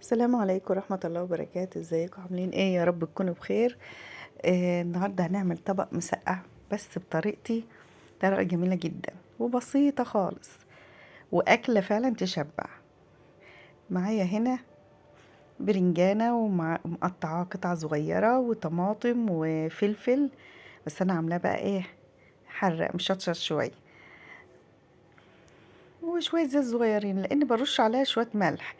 السلام عليكم ورحمة الله وبركاته. ازيكم عاملين ايه؟ يا رب تكونوا بخير. النهاردة هنعمل طبق مسقع بس بطريقتي، طريقة جميلة جدا وبسيطة خالص وأكلة فعلا تشبع. معايا هنا برنجانة ومقطعاها قطع صغيرة وطماطم وفلفل، بس أنا عاملاه بقى ايه، حرق مشطشط شوية، وشوية زيت صغيرين لأن برش عليها شوية ملح.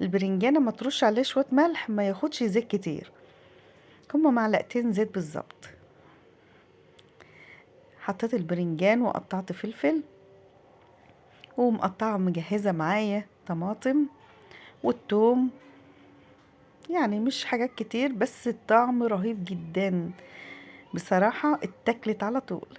البرنجانة ما ترش عليه شوية ملح ما ياخدش زيت كتير، هما معلقتين زيت بالظبط. حطيت البرنجان وقطعت فلفل، ومقطعة مجهزة معايا طماطم والثوم، يعني مش حاجات كتير بس الطعم رهيب جدا بصراحة، اتاكلت على طول.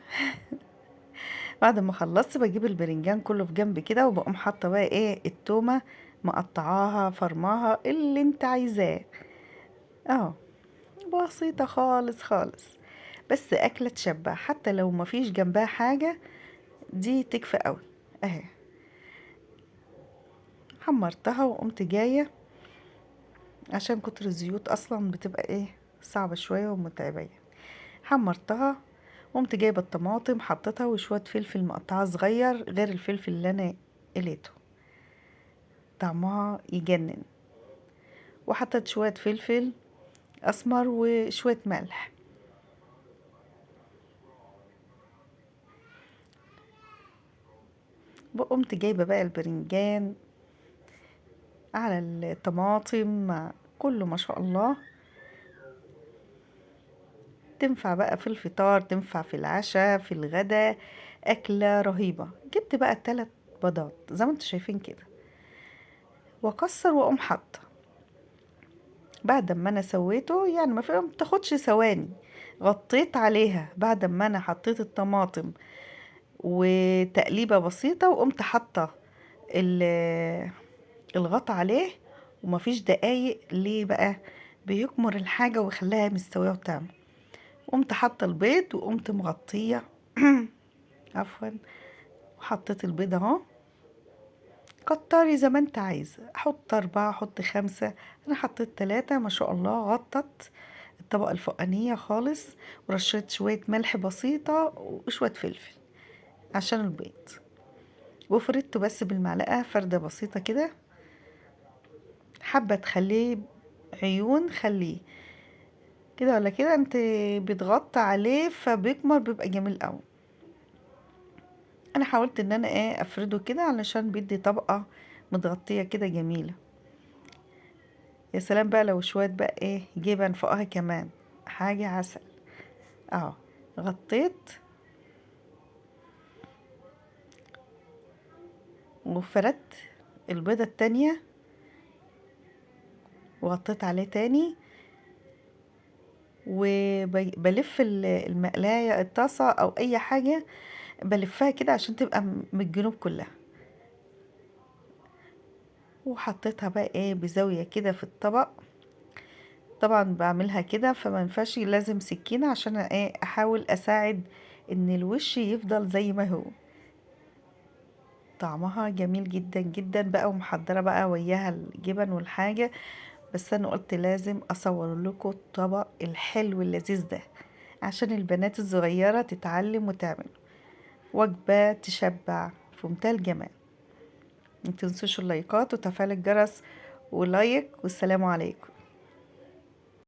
بعد ما خلصت بجيب البرنجان كله في جنب كده، وبقوم حاطة بقى ايه التومة، مقطعاها فرماها اللي انت عايزاه. اه، بسيطة خالص خالص، بس أكلة تشبع حتى لو مفيش جنبها حاجة، دي تكفي قوي. اهي حمرتها وقمت جاية، عشان كتر الزيوت اصلا بتبقى ايه صعبة شوية ومتعبة يعني. حمرتها وقمت جايبة الطماطم حطيتها وشوية فلفل مقطعة صغير غير الفلفل اللي انا قليته، طعمها يجنن. وحطيت شوية فلفل اسمر وشوية ملح. وقمت جايبة بقى البرنجان على الطماطم مع كله ما شاء الله. تنفع بقى في الفطار، تنفع في العشاء، في الغدا، أكلة رهيبة. جبت بقى 3 بيضات زي ما انتوا شايفين كده، واكسر واقوم حاطه. بعد ما انا سويته يعني ما بتاخدش ثواني، غطيت عليها بعد ما انا حطيت الطماطم وتقليبه بسيطه، وقمت حاطه الغطا عليه. ومفيش دقايق ليه بقى، بيكمر الحاجه ويخليها مستويه وطعمه. قمت حاطه البيض وقمت مغطيه. عفوا. وحطيت البيض اهو، كتري زي ما انت عايزة، احط 4 احط 5، انا حطيت 3 ما شاء الله. غطت الطبقة الفوقانية خالص، ورشيت شوية ملح بسيطة وشوية فلفل عشان البيض، وفردته بس بالمعلقة فردة بسيطة كده. حابة تخليه عيون خليه كده ولا كده، انت بتغطي عليه فبيكمر بيبقى جميل قوي. انا حاولت ان انا ايه افرده كده علشان بيدي طبقة متغطية كده جميلة. يا سلام بقى لو شوية بقى ايه جبن فوقها كمان، حاجة عسل. اهو غطيت وفردت البيضة التانية وغطيت عليه تاني، وبلف المقلاية الطاسة او اي حاجة، بلفها كده عشان تبقى من الجنوب كلها. وحطيتها بقى ايه بزاوية كده في الطبق. طبعا بعملها كده فما ينفعش، لازم سكينة عشان ايه احاول اساعد ان الوش يفضل زي ما هو. طعمها جميل جدا جدا بقى، ومحضرة بقى وياها الجبن والحاجة. بس انا قلت لازم اصور لكم الطبق الحلو اللذيذ ده عشان البنات الصغيرة تتعلم وتعمل وجبة تشبع في منتهى الجمال. متنسوش اللايكات وتفعيل الجرس ولايك، والسلام عليكم.